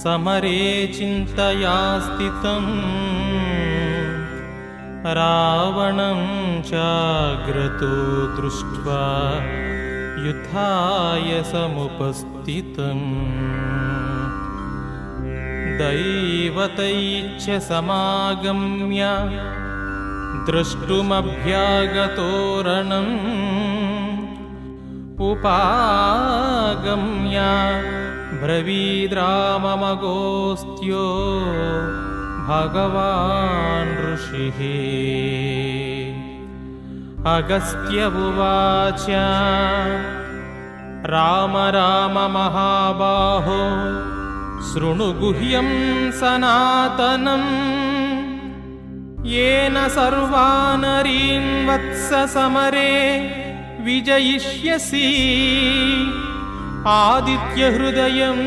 समरे चिन्तया स्थितं रावणं चाग्रतो दृष्ट्वा युद्धाय समुपस्थितम् दैवतैश्च समागम्य द्रष्टुमभ्यागतोरणम् उपागम्य ब्रवीद्राममगोस्त्यो भगवान् ऋषिः अगस्त्य उवाच राम राम महाबाहो शृणु गुह्यं सनातनं येन सर्वानरीन् वत्स समरे विजयिष्यसि आदित्यहृदयं